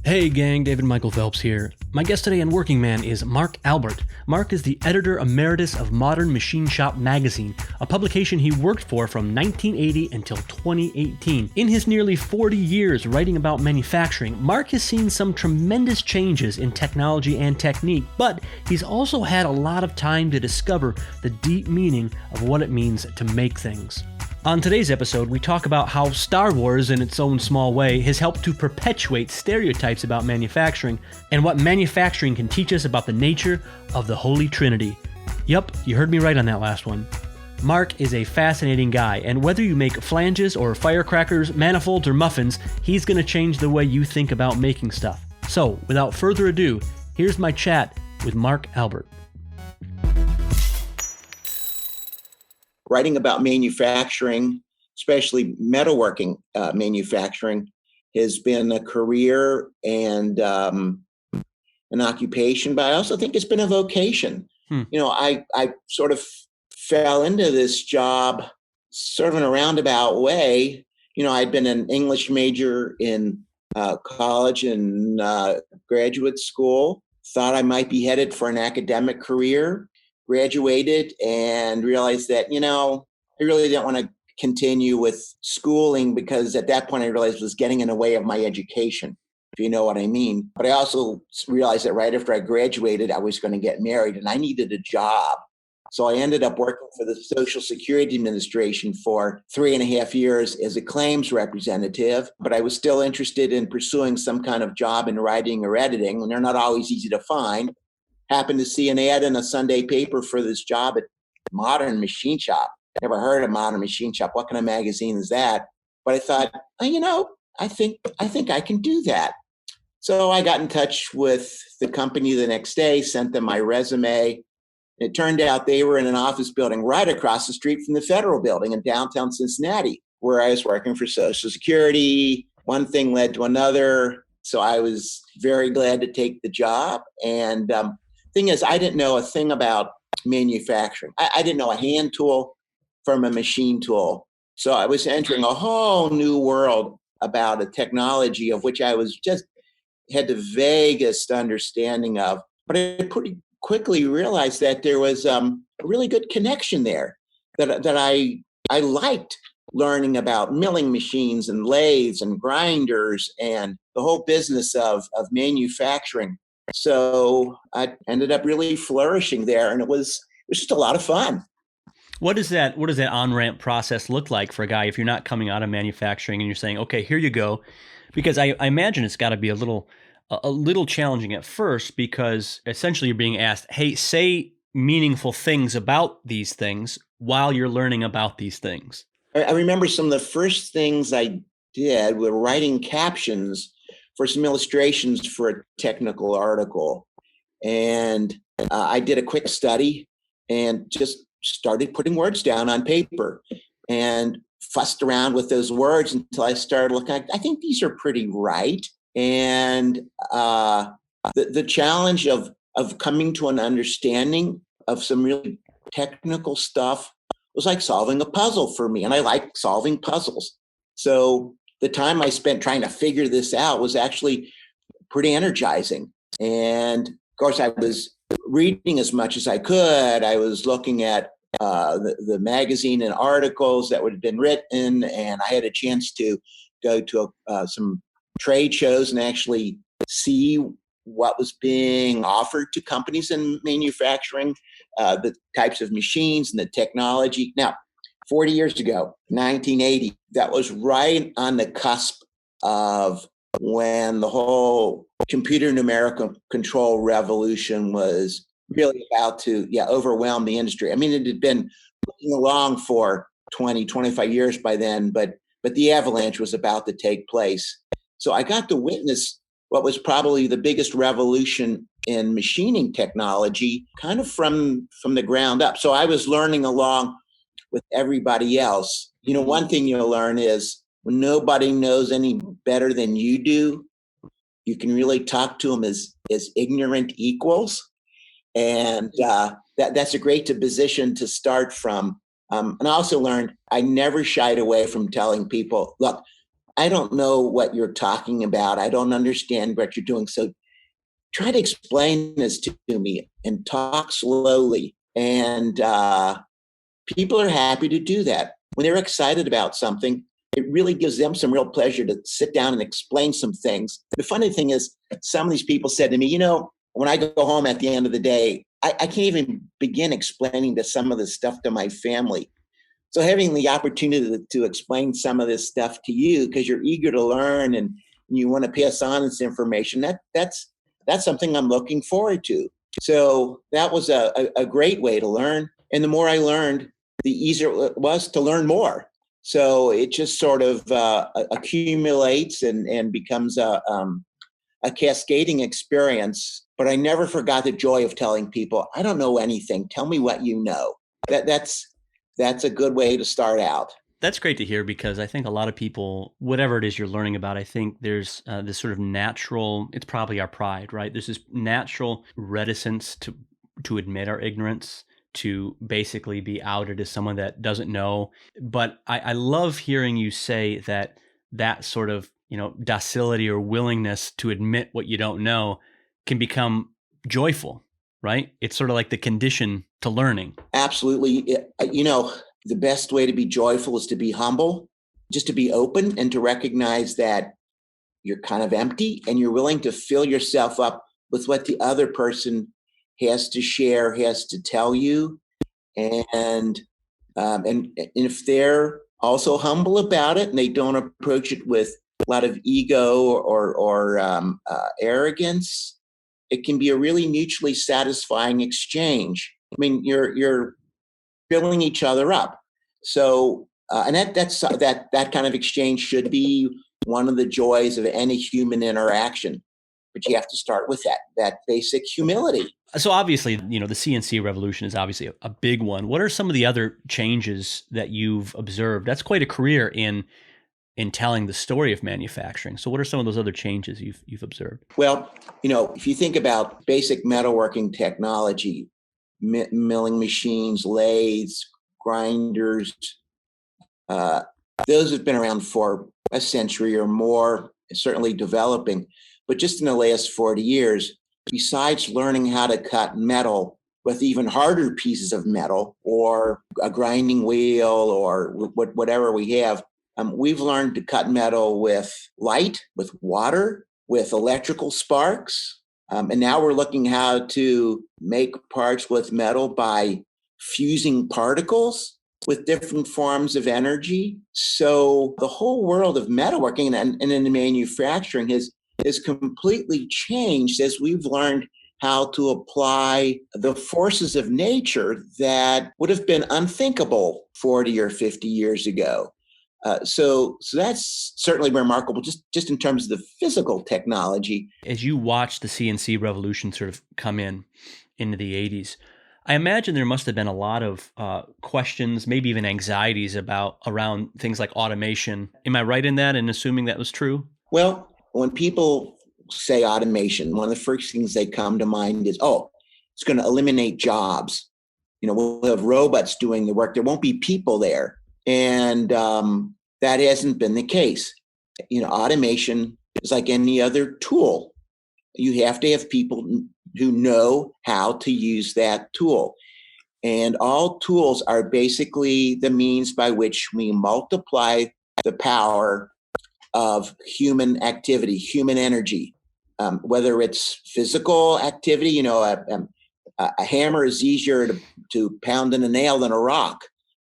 Hey gang, David Michael Phelps here. My guest today on Working Man is Mark Albert. Mark is the editor emeritus of Modern Machine Shop magazine, a publication he worked for from 1980 until 2018. In his nearly 40 years writing about manufacturing, Mark has seen some tremendous changes in technology and technique, but he's also had a lot of time to discover the deep meaning of what it means to make things. On today's episode, we talk about how Star Wars, in its own small way, has helped to perpetuate stereotypes about manufacturing, and what manufacturing can teach us about the nature of the Holy Trinity. Yup, you heard me right on that last one. Mark is a fascinating guy, and whether you make flanges or firecrackers, manifolds or muffins, he's going to change the way you think about making stuff. So, without further ado, here's my chat with Mark Albert. Writing about manufacturing, especially metalworking manufacturing, has been a career and an occupation, but I also think it's been a vocation. You know, I sort of fell into this job sort of in a roundabout way. You know, I'd been an English major in college and graduate school, thought I might be headed for an academic career. Graduated and realized that, you know, I really didn't want to continue with schooling because at that point I realized it was getting in the way of my education, if you know what I mean. But I also realized that right after I graduated, I was going to get married and I needed a job. So I ended up working for the Social Security Administration for 3.5 years as a claims representative, but I was still interested in pursuing some kind of job in writing or editing, and they're not always easy to find. Happened to see an ad in a Sunday paper for this job at Modern Machine Shop. Never heard of Modern Machine Shop. What kind of magazine is that? But I thought, you know, I think I can do that. So I got in touch with the company the next day, sent them my resume. It turned out they were in an office building right across the street from the Federal Building in downtown Cincinnati, where I was working for Social Security. One thing led to another. So I was very glad to take the job. And thing is, I didn't know a thing about manufacturing. I didn't know a hand tool from a machine tool. So I was entering a whole new world about a technology of which I was just had the vaguest understanding of. But I pretty quickly realized that there was a really good connection there, that I liked learning about milling machines and lathes and grinders and the whole business of manufacturing. So I ended up really flourishing there, and it was just a lot of fun. What does that on-ramp process look like for a guy if you're not coming out of manufacturing and you're saying, okay, here you go? Because I imagine it's got to be a little challenging at first, because essentially you're being asked, hey, say meaningful things about these things while you're learning about these things. I remember some of the first things I did were writing captions for some illustrations for a technical article. And I did a quick study and just started putting words down on paper and fussed around with those words until I started looking, I think these are pretty right. And the challenge of coming to an understanding of some really technical stuff was like solving a puzzle for me. And I like solving puzzles. So the time I spent trying to figure this out was actually pretty energizing. And of course, I was reading as much as I could. I was looking at the magazine and articles that would have been written. And I had a chance to go to some trade shows and actually see what was being offered to companies in manufacturing, the types of machines and the technology. Now, 40 years ago, 1980, that was right on the cusp of when the whole computer numerical control revolution was really about to overwhelm the industry. I mean, it had been moving along for 20, 25 years by then, but the avalanche was about to take place. So I got to witness what was probably the biggest revolution in machining technology, kind of from the ground up. So I was learning along with everybody else. You know, one thing you'll learn is when nobody knows any better than you do, you can really talk to them as ignorant equals. And that's a great position to start from. And I also learned I never shied away from telling people, look, I don't know what you're talking about. I don't understand what you're doing. So try to explain this to me and talk slowly. And people are happy to do that. When they're excited about something, it really gives them some real pleasure to sit down and explain some things. The funny thing is, some of these people said to me, when I go home at the end of the day, I can't even begin explaining some of this stuff to my family. So having the opportunity to explain some of this stuff to you because you're eager to learn and you want to pass on this information, that's something I'm looking forward to. So that was a great way to learn. And the more I learned, the easier it was to learn more. So it just sort of accumulates and becomes a cascading experience. But I never forgot the joy of telling people, I don't know anything. Tell me what you know. That's a good way to start out. That's great to hear, because I think a lot of people, whatever it is you're learning about, I think there's this sort of natural, it's probably our pride, right? There's this natural reticence to admit our ignorance, to basically be outed as someone that doesn't know. But I love hearing you say that sort of, docility or willingness to admit what you don't know can become joyful, right? It's sort of like the condition to learning. Absolutely. The best way to be joyful is to be humble, just to be open and to recognize that you're kind of empty and you're willing to fill yourself up with what the other person has to share, has to tell you. And if they're also humble about it and they don't approach it with a lot of ego or arrogance, it can be a really mutually satisfying exchange. I mean, you're filling each other up. So, and that kind of exchange should be one of the joys of any human interaction. But you have to start with that basic humility. So obviously, the CNC revolution is obviously a big one. What are some of the other changes that you've observed? That's quite a career in telling the story of manufacturing. So what are some of those other changes you've observed? Well, if you think about basic metalworking technology, milling machines, lathes, grinders, those have been around for a century or more, certainly developing. But just in the last 40 years, besides learning how to cut metal with even harder pieces of metal or a grinding wheel or whatever we have, we've learned to cut metal with light, with water, with electrical sparks. And now we're looking how to make parts with metal by fusing particles with different forms of energy. So the whole world of metalworking and in manufacturing has completely changed as we've learned how to apply the forces of nature that would have been unthinkable 40 or 50 years ago. So that's certainly remarkable, just in terms of the physical technology. As you watch the CNC revolution sort of come into the 80s, I imagine there must have been a lot of questions, maybe even anxieties around things like automation. Am I right in that and assuming that was true? Well, when people say automation, one of the first things they come to mind is, it's going to eliminate jobs. We'll have robots doing the work. There won't be people there. And that hasn't been the case. Automation is like any other tool. You have to have people who know how to use that tool. And all tools are basically the means by which we multiply the power of human activity, human energy, whether it's physical activity. A hammer is easier to pound in a nail than a rock.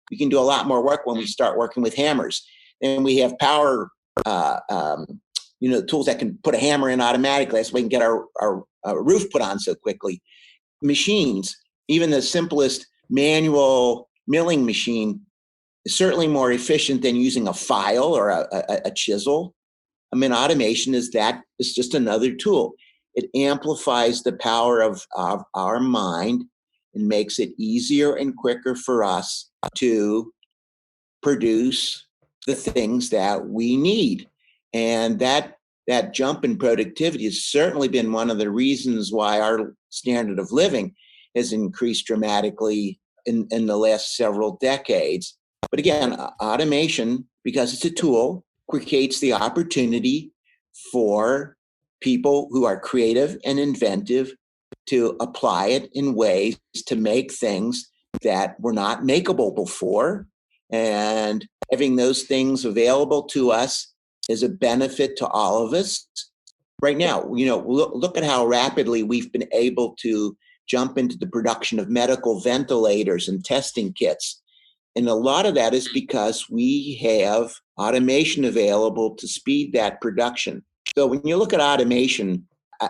We can do a lot more work when we start working with hammers. And we have power, tools that can put a hammer in automatically. That's why we can get our roof put on so quickly. Machines, even the simplest manual milling machine, is certainly more efficient than using a file or a chisel. I mean, automation is just another tool. It amplifies the power of our mind and makes it easier and quicker for us to produce the things that we need. And that jump in productivity has certainly been one of the reasons why our standard of living has increased dramatically in the last several decades. But again, automation, because it's a tool, creates the opportunity for people who are creative and inventive to apply it in ways to make things that were not makeable before. And having those things available to us is a benefit to all of us. Right now, look at how rapidly we've been able to jump into the production of medical ventilators and testing kits. And a lot of that is because we have automation available to speed that production. So when you look at automation,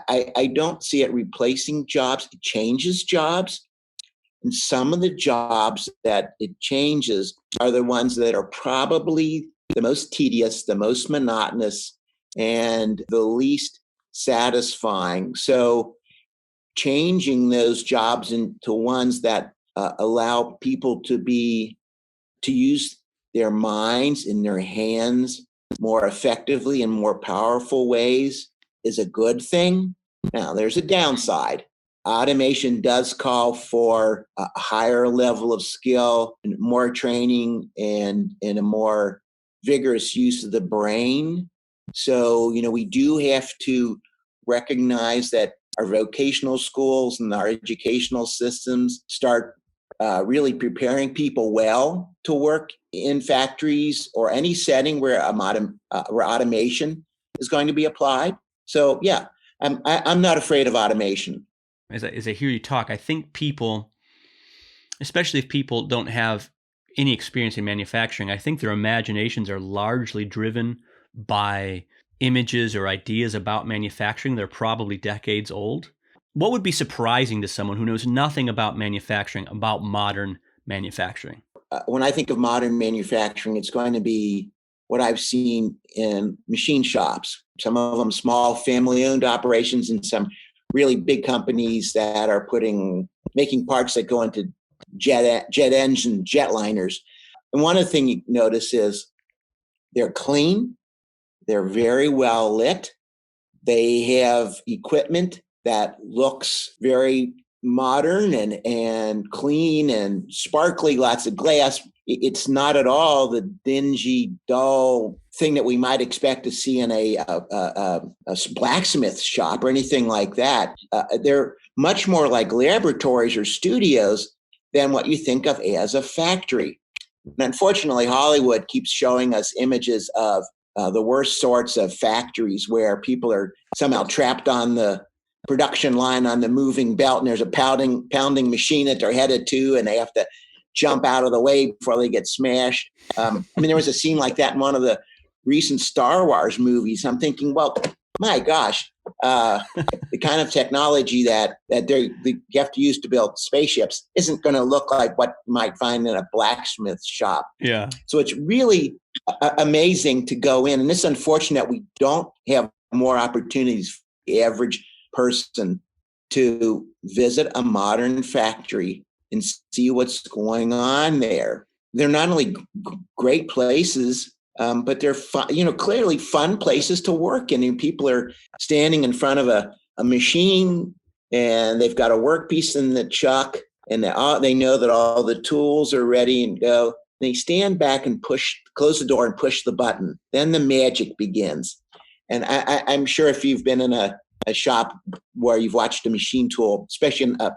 I don't see it replacing jobs. It changes jobs. And some of the jobs that it changes are the ones that are probably the most tedious, the most monotonous, and the least satisfying. So changing those jobs into ones that allow people to use their minds and their hands more effectively and more powerful ways is a good thing. Now, there's a downside. Automation does call for a higher level of skill and more training and a more vigorous use of the brain. So, we do have to recognize that our vocational schools and our educational systems start really preparing people well to work in factories or any setting where automation is going to be applied. So, yeah, I'm not afraid of automation. As I hear you talk, I think people, especially if people don't have any experience in manufacturing, I think their imaginations are largely driven by images or ideas about manufacturing. They're probably decades old. What would be surprising to someone who knows nothing about manufacturing, about modern manufacturing? When I think of modern manufacturing, it's going to be what I've seen in machine shops, some of them small family-owned operations and some really big companies that are making parts that go into jet engine, jetliners. And one of the things you notice is they're clean, they're very well lit, they have equipment that looks very modern and clean and sparkly, lots of glass. It's not at all the dingy, dull thing that we might expect to see in a blacksmith shop or anything like that. They're much more like laboratories or studios than what you think of as a factory. And unfortunately, Hollywood keeps showing us images of the worst sorts of factories where people are somehow trapped on the production line on the moving belt, and there's a pounding machine that they're headed to, and they have to jump out of the way before they get smashed. There was a scene like that in one of the recent Star Wars movies. I'm thinking, well, my gosh, the kind of technology that you have to use to build spaceships isn't going to look like what you might find in a blacksmith shop. Yeah. So it's really amazing to go in, and it's unfortunate we don't have more opportunities for the average person to visit a modern factory and see what's going on there. They're not only great places, but they're fun, clearly fun places to work in. And people are standing in front of a machine, and they've got a workpiece in the chuck, and they know that all the tools are ready and go. They stand back and close the door and push the button. Then the magic begins. And I'm sure if you've been in a shop where you've watched a machine tool, especially in a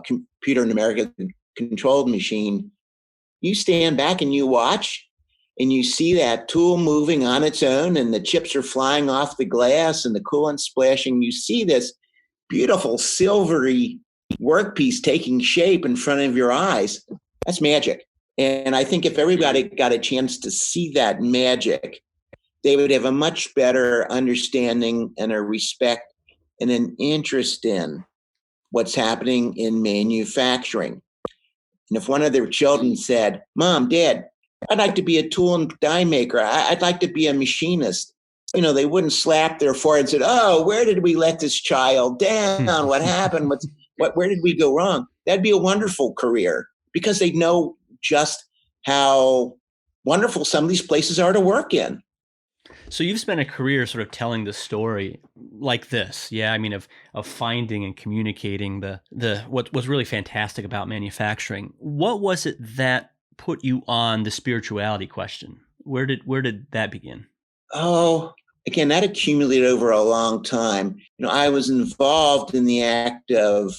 computer numeric controlled machine, you stand back and you watch and you see that tool moving on its own, and the chips are flying off the glass and the coolant splashing. You see this beautiful silvery workpiece taking shape in front of your eyes. That's magic. And I think if everybody got a chance to see that magic, they would have a much better understanding and a respect and an interest in what's happening in manufacturing. And if one of their children said, "Mom, Dad, I'd like to be a tool and die maker. I'd like to be a machinist," they wouldn't slap their forehead and say, "Oh, where did we let this child down? What happened? Where did we go wrong?" That'd be a wonderful career, because they know just how wonderful some of these places are to work in. So you've spent a career sort of telling the story like this, of finding and communicating what was really fantastic about manufacturing. What was it that put you on the spirituality question? where did that begin? Oh, again, that accumulated over a long time. I was involved in the act of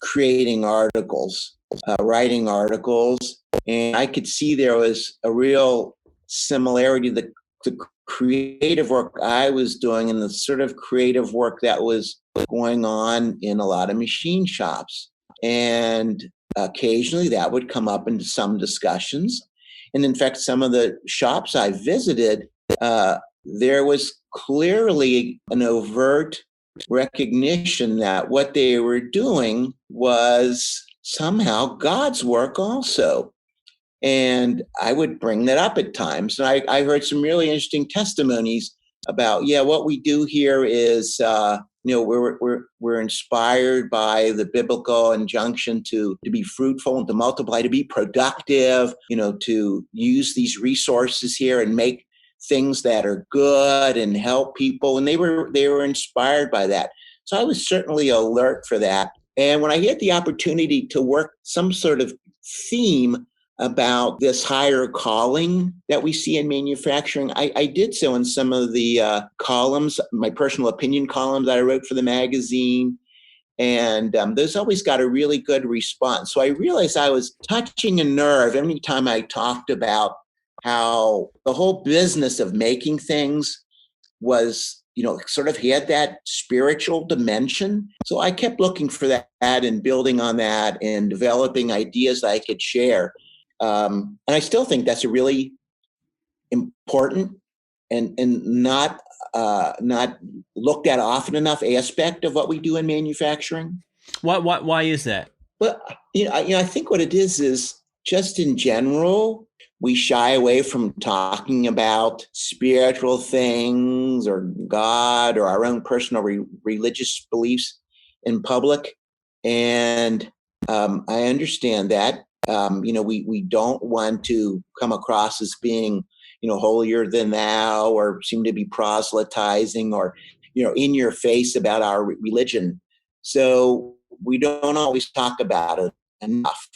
creating articles, writing articles, and I could see there was a real similarity to the creative work I was doing and the sort of creative work that was going on in a lot of machine shops. And occasionally that would come up into some discussions. And in fact, some of the shops I visited, there was clearly an overt recognition that what they were doing was somehow God's work also. And I would bring that up at times. And I heard some really interesting testimonies about, what we do here is, we're inspired by the biblical injunction to be fruitful and to multiply, to be productive, to use these resources here and make things that are good and help people. And they were inspired by that. So I was certainly alert for that. And when I had the opportunity to work some sort of theme about this higher calling that we see in manufacturing, I did so in some of the columns, my personal opinion columns that I wrote for the magazine. And those always got a really good response. So I realized I was touching a nerve every time I talked about how the whole business of making things was, sort of had that spiritual dimension. So I kept looking for that and building on that and developing ideas that I could share. And I still think that's a really important and not looked at often enough aspect of what we do in manufacturing. Why is that? Well, I think what it is just in general, we shy away from talking about spiritual things or God or our own personal religious beliefs in public. And I understand that. We don't want to come across as being, holier than thou or seem to be proselytizing or, in your face about our religion. So we don't always talk about it enough.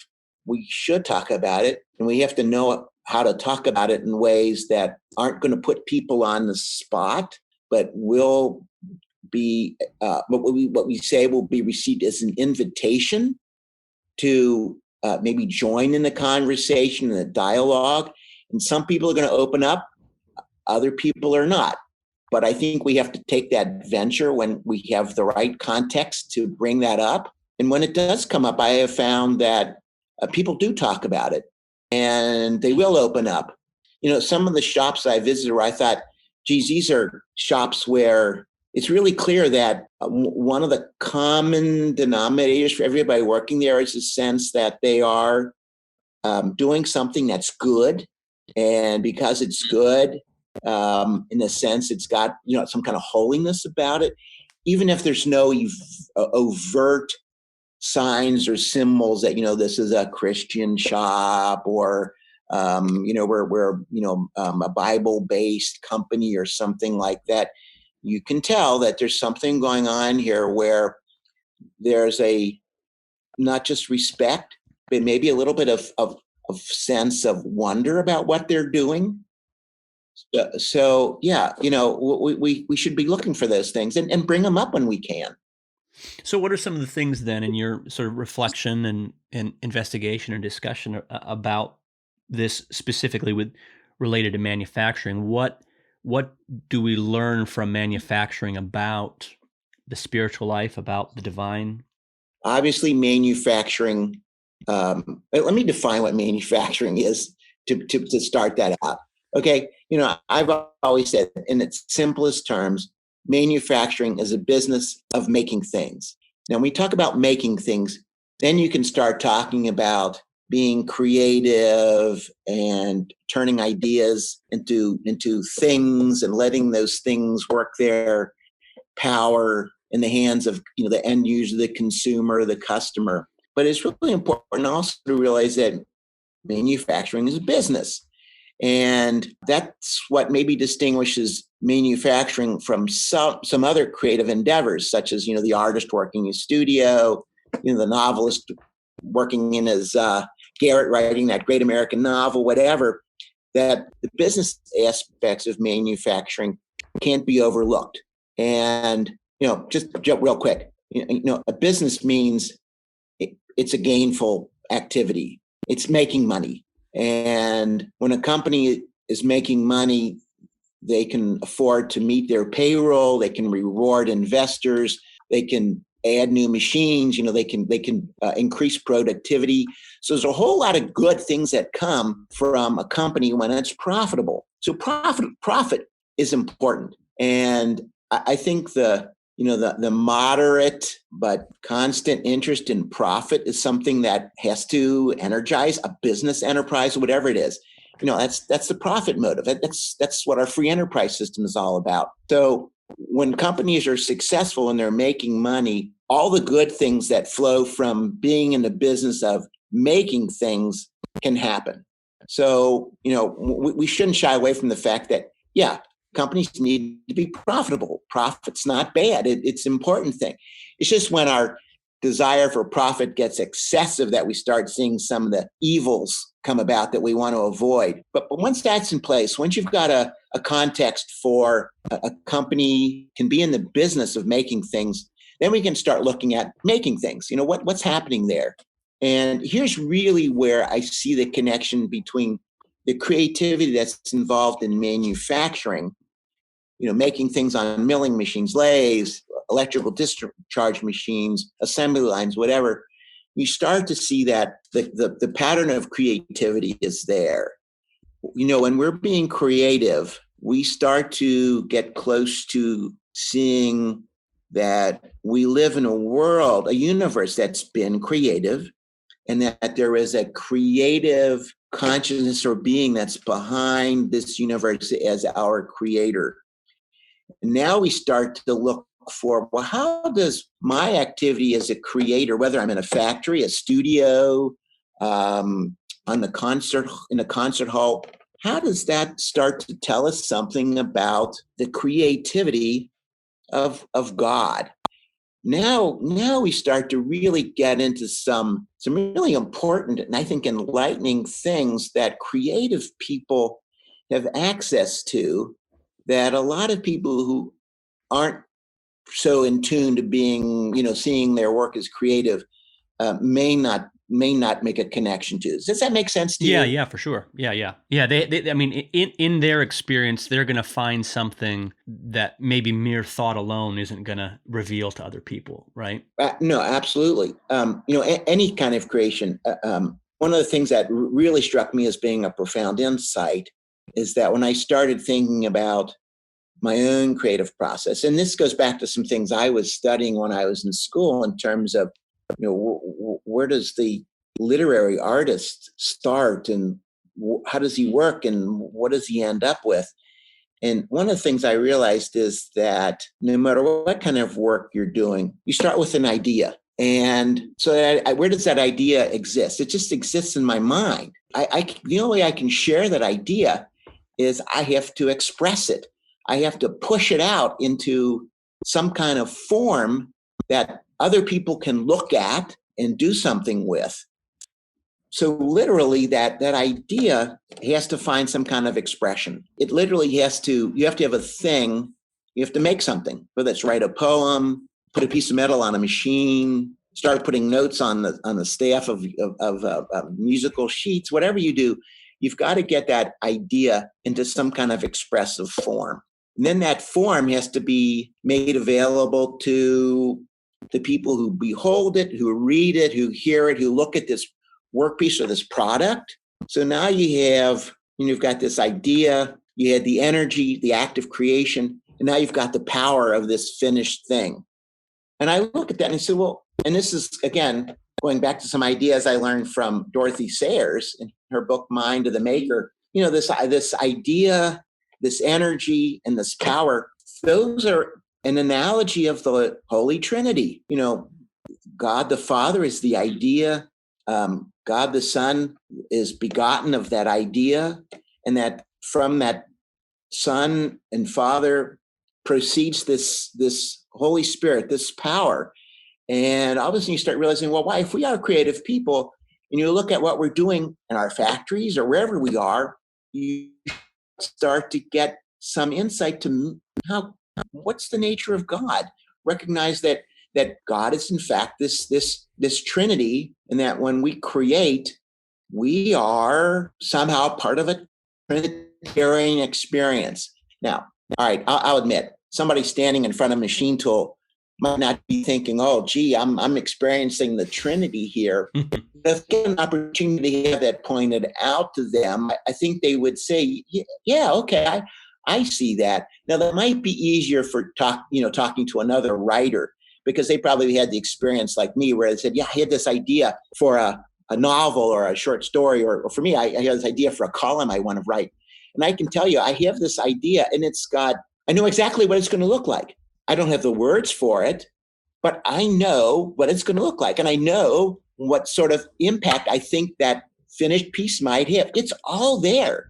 We should talk about it, and we have to know how to talk about it in ways that aren't going to put people on the spot, but will be what we say will be received as an invitation to maybe join in the conversation and the dialogue. And some people are going to open up, other people are not. But I think we have to take that venture when we have the right context to bring that up. And when it does come up, I have found that people do talk about it and they will open up. Some of the shops I visited where I thought, geez, these are shops where it's really clear that one of the common denominators for everybody working there is a sense that they are doing something that's good. And because it's good, in a sense, it's got, some kind of holiness about it. Even if there's no overt signs or symbols that, this is a Christian shop or, we're a Bible-based company or something like that. You can tell that there's something going on here where there's a not just respect, but maybe a little bit of sense of wonder about what they're doing. So yeah, we should be looking for those things and bring them up when we can. So what are some of the things then in your sort of reflection and investigation and discussion about this specifically related to manufacturing? What do we learn from manufacturing about the spiritual life, about the divine? Obviously, manufacturing. Let me define what manufacturing is to start that out. Okay, I've always said in its simplest terms, manufacturing is a business of making things. Now, when we talk about making things, then you can start talking about being creative and turning ideas into things and letting those things work their power in the hands of the end user, the consumer, the customer. But it's really important also to realize that manufacturing is a business. And that's what maybe distinguishes manufacturing from some other creative endeavors, such as, the artist working in a studio, the novelist working in his garret writing that great American novel, whatever. that the business aspects of manufacturing can't be overlooked. And, just real quick, a business means it's a gainful activity. It's making money. And when a company is making money, they can afford to meet their payroll. They can reward investors. They can add new machines. They can increase productivity. So there's a whole lot of good things that come from a company when it's profitable. So profit is important. And I think the moderate but constant interest in profit is something that has to energize a business enterprise, whatever it is. That's the profit motive. That's what our free enterprise system is all about. So when companies are successful and they're making money, all the good things that flow from being in the business of making things can happen. So, we shouldn't shy away from the fact that, companies need to be profitable. Profit's not bad. It's an important thing. It's just when our desire for profit gets excessive that we start seeing some of the evils come about that we want to avoid. But once that's in place, once you've got a context for a company can be in the business of making things, then we can start looking at making things. What's happening there? And here's really where I see the connection between the creativity that's involved in manufacturing, making things on milling machines, lathes, electrical discharge machines, assembly lines, whatever. You start to see that the pattern of creativity is there. When we're being creative, we start to get close to seeing that we live in a universe that's been creative, and that there is a creative consciousness or being that's behind this universe as our creator. And now we start to look for, well, how does my activity as a creator, whether I'm in a factory, a studio, in a concert hall, how does that start to tell us something about the creativity of God? Now we start to really get into some really important and I think enlightening things that creative people have access to that a lot of people who aren't so in tune to being, seeing their work as creative may not make a connection to. Does that make sense to you? Yeah, for sure. Yeah. They I mean, in their experience, they're going to find something that maybe mere thought alone isn't going to reveal to other people, right? No, absolutely. Any kind of creation. One of the things that really struck me as being a profound insight is that when I started thinking about my own creative process, and this goes back to some things I was studying when I was in school in terms of, where does the literary artist start and how does he work and what does he end up with? And one of the things I realized is that no matter what kind of work you're doing, you start with an idea. And so where does that idea exist? It just exists in my mind. The only way I can share that idea is I have to express it. I have to push it out into some kind of form that other people can look at and do something with. So literally that idea has to find some kind of expression. It literally you have to have a thing, you have to make something, whether it's write a poem, put a piece of metal on a machine, start putting notes on the staff of musical sheets, whatever you do, you've got to get that idea into some kind of expressive form. And then that form has to be made available to the people who behold it, who read it, who hear it, who look at this workpiece or this product. So now you've got this idea, you had the energy, the act of creation, and now you've got the power of this finished thing. And I look at that and I say, well, and this is, again, going back to some ideas I learned from Dorothy Sayers in her book, Mind of the Maker, this idea, this energy, and this power, those are an analogy of the Holy Trinity. God the Father is the idea. God the Son is begotten of that idea, and that from that Son and Father proceeds this Holy Spirit, this power. And all of a sudden you start realizing, well, why, if we are creative people and you look at what we're doing in our factories or wherever we are, you start to get some insight to what's the nature of God. Recognize that God is in fact this Trinity, and that when we create, we are somehow part of a Trinitarian experience. Now, all right, I'll admit, somebody standing in front of a machine tool might not be thinking, "Oh, gee, I'm experiencing the Trinity here." If given an opportunity to have that pointed out to them, I think they would say, "Yeah, okay, I see that." Now, that might be easier for talking to another writer, because they probably had the experience like me, where they said, "Yeah, I had this idea for a novel or a short story," or for me, I had this idea for a column I want to write. And I can tell you, I have this idea, and I know exactly what it's going to look like. I don't have the words for it, but I know what it's going to look like. And I know what sort of impact I think that finished piece might have. It's all there.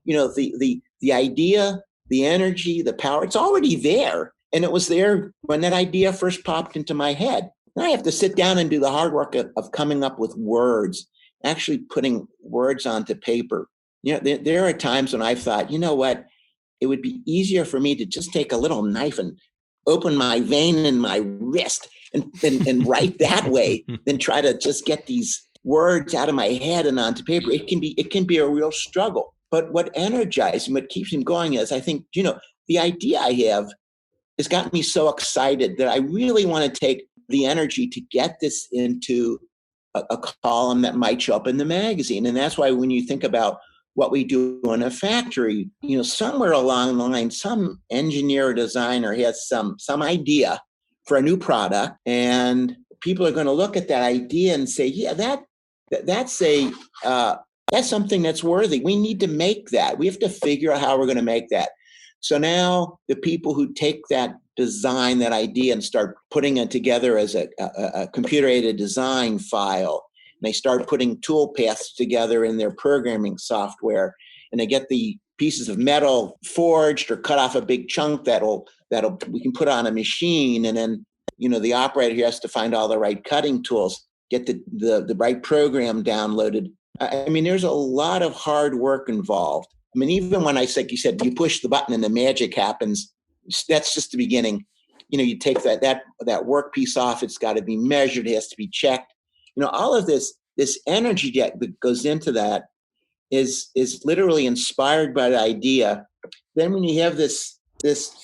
The idea, the energy, the power, it's already there. And it was there when that idea first popped into my head. Now I have to sit down and do the hard work of coming up with words, actually putting words onto paper. There are times when I've thought, you know what, it would be easier for me to just take a little knife and open my vein in my wrist and write that way than try to just get these words out of my head and onto paper. It can be a real struggle. But what energizes me, what keeps me going is, I think, the idea I have has gotten me so excited that I really want to take the energy to get this into a column that might show up in the magazine. And that's why when you think about what we do in a factory, somewhere along the line, some engineer or designer has some idea for a new product, and people are going to look at that idea and say, yeah, that's something that's worthy. We need to make that. We have to figure out how we're going to make that. So now the people who take that design, that idea, and start putting it together as a computer-aided design file, and they start putting tool paths together in their programming software, and they get the pieces of metal forged or cut off a big chunk that'll we can put on a machine, and then the operator here has to find all the right cutting tools, get the right program downloaded. I mean, there's a lot of hard work involved. I mean, even when you said, you push the button and the magic happens, that's just the beginning. You take that work piece off, it's got to be measured, it has to be checked. All of this energy that goes into that is literally inspired by the idea. Then when you have this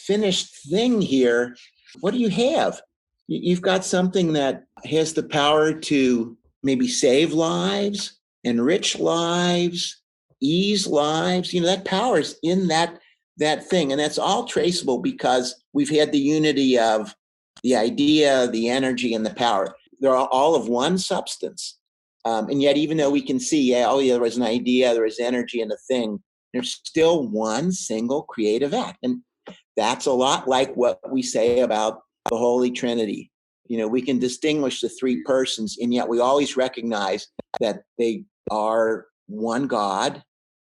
finished thing here, what do you have? You've got something that has the power to maybe save lives, enrich lives, ease lives. That power is in that thing. And that's all traceable because we've had the unity of the idea, the energy, and the power. They're all of one substance. And yet, even though we can see, there was an idea, there was energy in the thing, there's still one single creative act. And that's a lot like what we say about the Holy Trinity. We can distinguish the three persons, and yet we always recognize that they are one God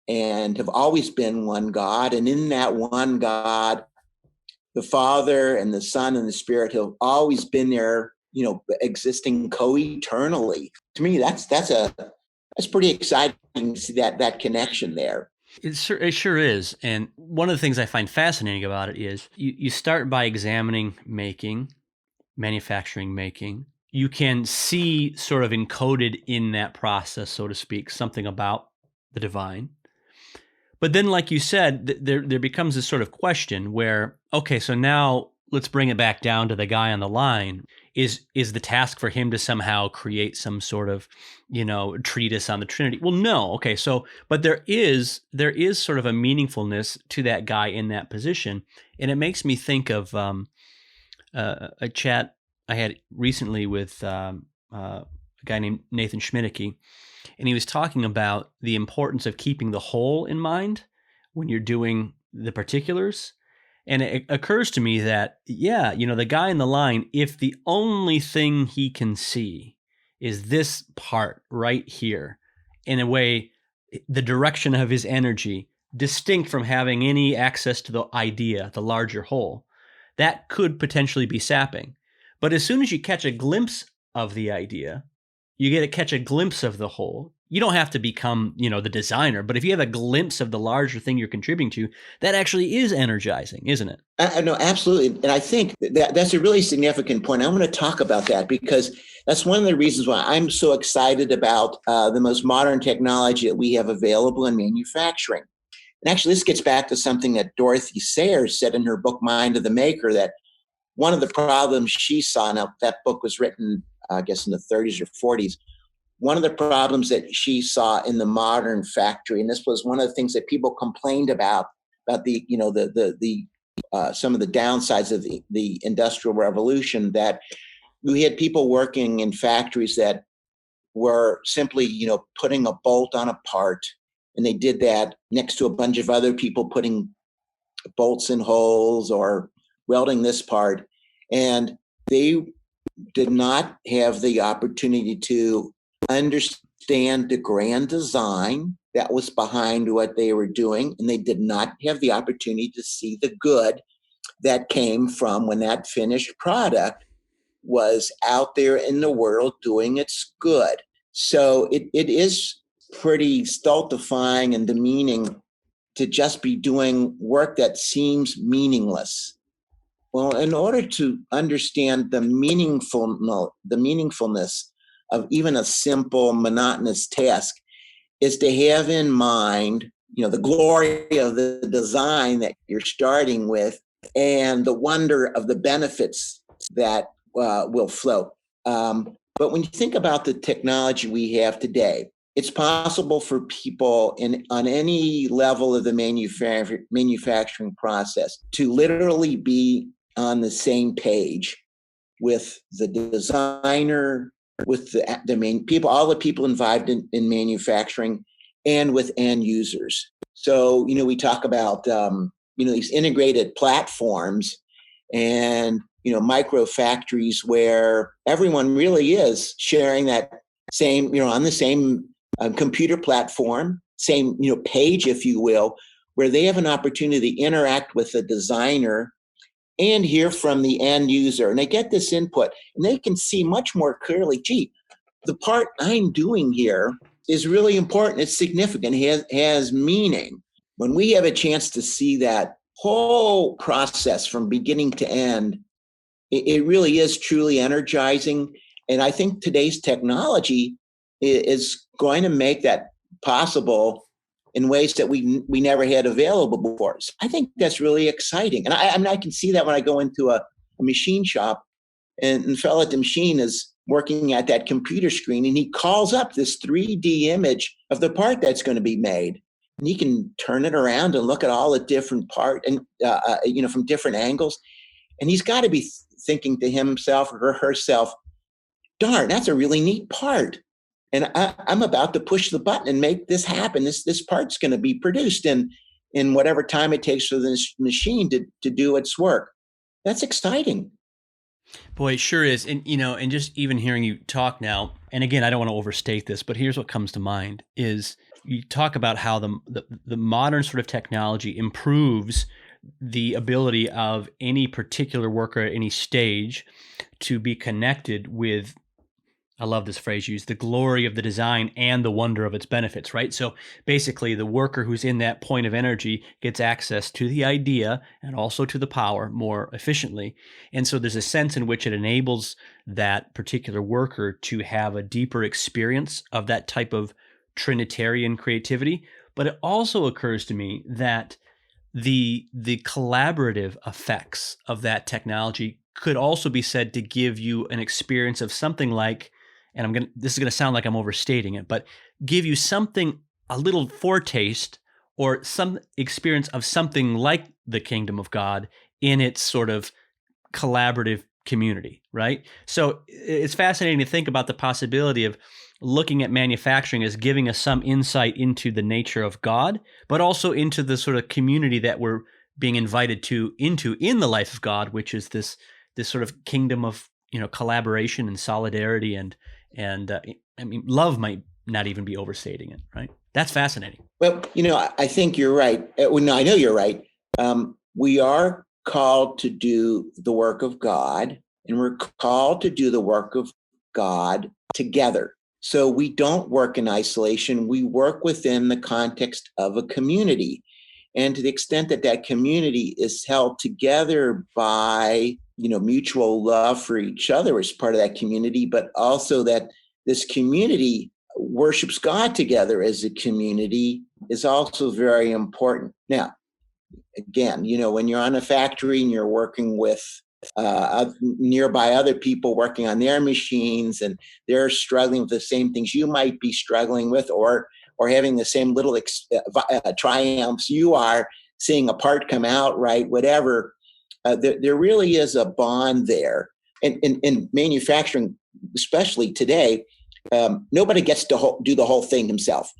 and have always been one God. And in that one God, the Father and the Son and the Spirit have always been there, existing co-eternally. To me, that's pretty exciting to see that connection there. It sure is. And one of the things I find fascinating about it is you start by examining manufacturing making. You can see sort of encoded in that process, so to speak, something about the divine. But then, like you said, there becomes this sort of question where, okay, so now let's bring it back down to the guy on the line. Is the task for him to somehow create some sort of, treatise on the Trinity? Well, no. Okay, so, but there is sort of a meaningfulness to that guy in that position. And it makes me think of a chat I had recently with a guy named Nathan Schmidtke. And he was talking about the importance of keeping the whole in mind when you're doing the particulars. And it occurs to me that, the guy in the line, if the only thing he can see is this part right here, in a way, the direction of his energy, distinct from having any access to the idea, the larger whole, that could potentially be sapping. But as soon as you catch a glimpse of the idea, you get to catch a glimpse of the whole, you don't have to become, the designer, but if you have a glimpse of the larger thing you're contributing to, that actually is energizing, isn't it? No, absolutely. And I think that's a really significant point. I want to talk about that because that's one of the reasons why I'm so excited about the most modern technology that we have available in manufacturing. And actually, this gets back to something that Dorothy Sayers said in her book, Mind of the Maker, that one of the problems she saw, now that book was written, I guess, in the 30s or 40s, one of the problems that she saw in the modern factory, and this was one of the things that people complained about the, some of the downsides of the Industrial Revolution, that we had people working in factories that were simply, putting a bolt on a part, and they did that next to a bunch of other people putting bolts in holes or welding this part. And they did not have the opportunity to understand the grand design that was behind what they were doing. And they did not have the opportunity to see the good that came from when that finished product was out there in the world doing its good. So it is pretty stultifying and demeaning to just be doing work that seems meaningless. Well, in order to understand the meaningfulness of even a simple monotonous task is to have in mind, the glory of the design that you're starting with and the wonder of the benefits that will flow. But when you think about the technology we have today, it's possible for people on any level of the manufacturing process to literally be on the same page with the designer, with the main people, all the people involved in manufacturing, and with end users. So, we talk about, these integrated platforms and, micro factories where everyone really is sharing that same, on the same computer platform, same, page, if you will, where they have an opportunity to interact with the designer and hear from the end user. And they get this input and they can see much more clearly, gee, the part I'm doing here is really important. It's significant, has meaning. When we have a chance to see that whole process from beginning to end, it really is truly energizing. And I think today's technology is going to make that possible in ways that we never had available before. So I think that's really exciting. And I can see that when I go into a machine shop and the fellow at the machine is working at that computer screen and he calls up this 3D image of the part that's going to be made. And he can turn it around and look at all the different parts and, from different angles. And he's got to be thinking to himself or herself, darn, that's a really neat part. And I'm about to push the button and make this happen. This part's going to be produced in whatever time it takes for this machine to do its work. That's exciting. Boy, it sure is. And, and just even hearing you talk now, and again, I don't want to overstate this, but here's what comes to mind is you talk about how the modern sort of technology improves the ability of any particular worker at any stage to be connected with, I love this phrase used, the glory of the design and the wonder of its benefits, right? So basically, the worker who's in that point of energy gets access to the idea and also to the power more efficiently. And so there's a sense in which it enables that particular worker to have a deeper experience of that type of Trinitarian creativity. But it also occurs to me that the collaborative effects of that technology could also be said to give you an experience of something like, and this is going to sound like I'm overstating it, but give you something, a little foretaste or some experience of something like the kingdom of God in its sort of collaborative community, right? So it's fascinating to think about the possibility of looking at manufacturing as giving us some insight into the nature of God, but also into the sort of community that we're being invited into in the life of God, which is this sort of kingdom of, collaboration and solidarity and love might not even be overstating it, right? That's fascinating. Well, I think you're right. Well, no, I know you're right. We are called to do the work of God, and we're called to do the work of God together. So we don't work in isolation. We work within the context of a community. And to the extent that that community is held together by, mutual love for each other as part of that community, but also that this community worships God together as a community is also very important. Now, again, when you're on a factory and you're working with nearby other people working on their machines and they're struggling with the same things you might be struggling with, or having the same little triumphs you are, seeing a part come out right, whatever, there really is a bond there. And in manufacturing, especially today, nobody gets to do the whole thing himself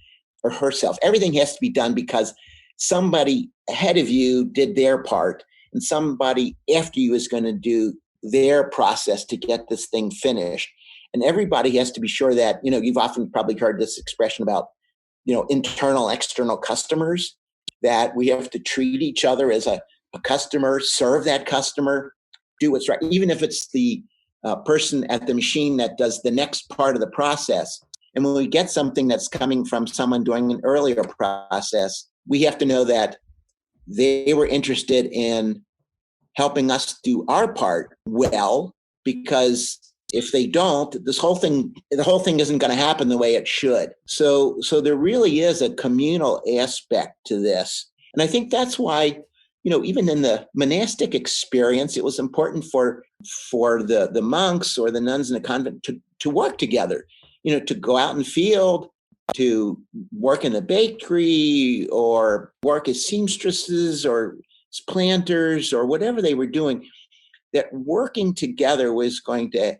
or herself. Everything has to be done because somebody ahead of you did their part, and somebody after you is going to do their process to get this thing finished. And everybody has to be sure that, you've often probably heard this expression about, internal, external customers, that we have to treat each other as a customer, serve that customer, do what's right, even if it's the person at the machine that does the next part of the process. And when we get something that's coming from someone doing an earlier process, we have to know that they were interested in helping us do our part well, because if they don't, the whole thing isn't going to happen the way it should. So there really is a communal aspect to this. And I think that's why, even in the monastic experience, it was important for the monks or the nuns in the convent to work together, to go out in the field, to work in a bakery, or work as seamstresses or as planters, or whatever they were doing. That working together was going to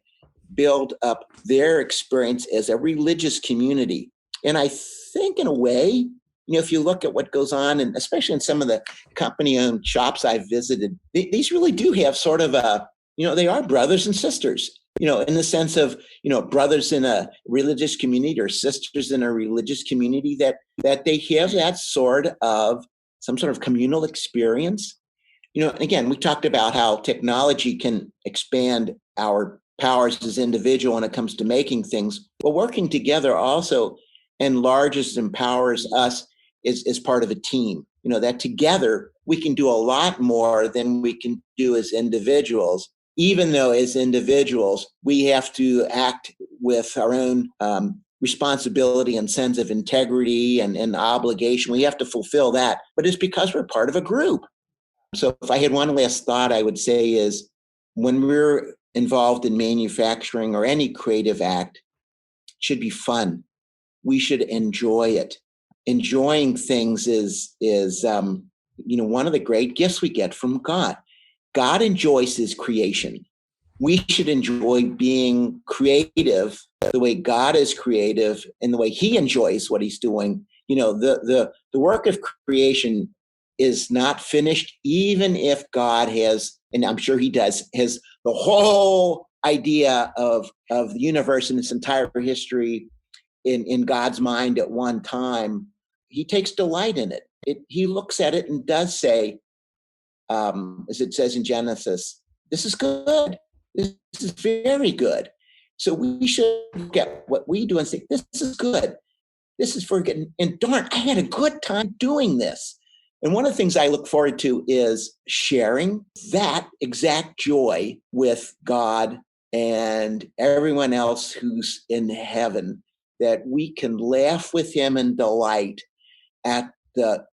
build up their experience as a religious community. And I think in a way, if you look at what goes on, and especially in some of the company-owned shops I've visited, these really do have sort of they are brothers and sisters, in the sense of, brothers in a religious community or sisters in a religious community, that they have that sort of some sort of communal experience. And again, we talked about how technology can expand our powers as individual when it comes to making things. But working together also enlarges and empowers us as part of a team. That together we can do a lot more than we can do as individuals, even though as individuals we have to act with our own responsibility and sense of integrity and obligation. We have to fulfill that, but it's because we're part of a group. So if I had one last thought, I would say is, when we're involved in manufacturing or any creative act, it should be fun. We should enjoy it. Enjoying things is one of the great gifts we get from God. God enjoys his creation. We should enjoy being creative the way God is creative and the way he enjoys what he's doing. The work of creation is not finished, even if God has, and I'm sure he does, has the whole idea of the universe and its entire history in God's mind at one time. He takes delight in it. He looks at it and does say, as it says in Genesis, this is good. This is very good. So we should look at what we do and say, this is good. This is for good. And darn, I had a good time doing this. And one of the things I look forward to is sharing that exact joy with God and everyone else who's in heaven, that we can laugh with him and delight at the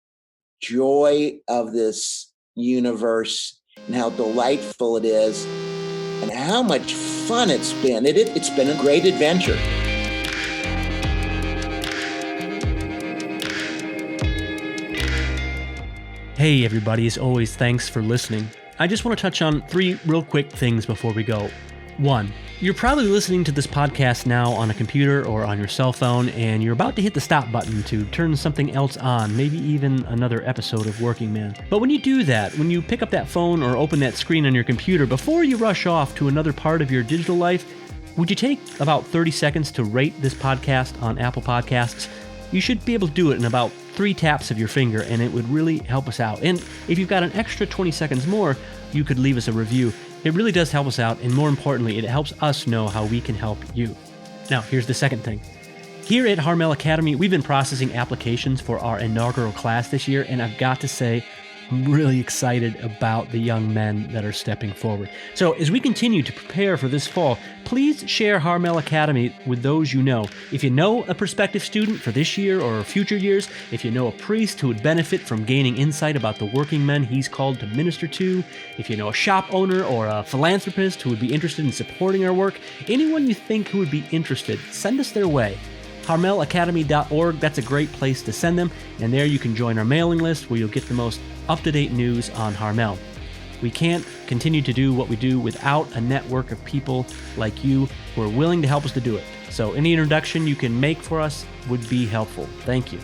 joy of this universe and how delightful it is and how much fun it's been. It's been a great adventure. Hey everybody, as always, thanks for listening. I just want to touch on 3 real quick things before we go. 1, you're probably listening to this podcast now on a computer or on your cell phone, and you're about to hit the stop button to turn something else on, maybe even another episode of Working Man. But when you do that, when you pick up that phone or open that screen on your computer, before you rush off to another part of your digital life, would you take about 30 seconds to rate this podcast on Apple Podcasts? You should be able to do it in about 3 taps of your finger, and it would really help us out. And if you've got an extra 20 seconds more, you could leave us a review. It really does help us out, and more importantly, it helps us know how we can help you. Now, here's the second thing. Here at Harmel Academy, we've been processing applications for our inaugural class this year, and I've got to say, I'm really excited about the young men that are stepping forward. So as we continue to prepare for this fall, please share Harmel Academy with those you know. If you know a prospective student for this year or future years, if you know a priest who would benefit from gaining insight about the working men he's called to minister to, if you know a shop owner or a philanthropist who would be interested in supporting our work, anyone you think who would be interested, send us their way. HarmelAcademy.org, that's a great place to send them, and there you can join our mailing list where you'll get the most up-to-date news on Harmel. We can't continue to do what we do without a network of people like you who are willing to help us to do it. So any introduction you can make for us would be helpful. Thank you.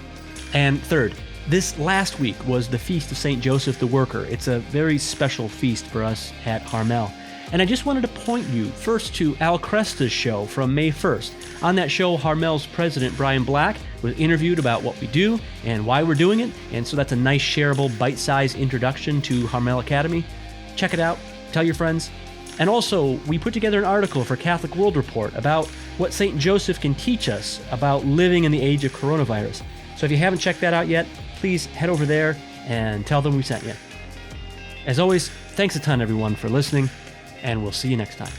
And third, this last week was the Feast of St. Joseph the Worker. It's a very special feast for us at Harmel. And I just wanted to point you first to Al Cresta's show from May 1st. On that show, Harmel's president, Brian Black, was interviewed about what we do and why we're doing it. And so that's a nice, shareable, bite-sized introduction to Harmel Academy. Check it out. Tell your friends. And also, we put together an article for Catholic World Report about what St. Joseph can teach us about living in the age of coronavirus. So if you haven't checked that out yet, please head over there and tell them we sent you. As always, thanks a ton, everyone, for listening, and we'll see you next time.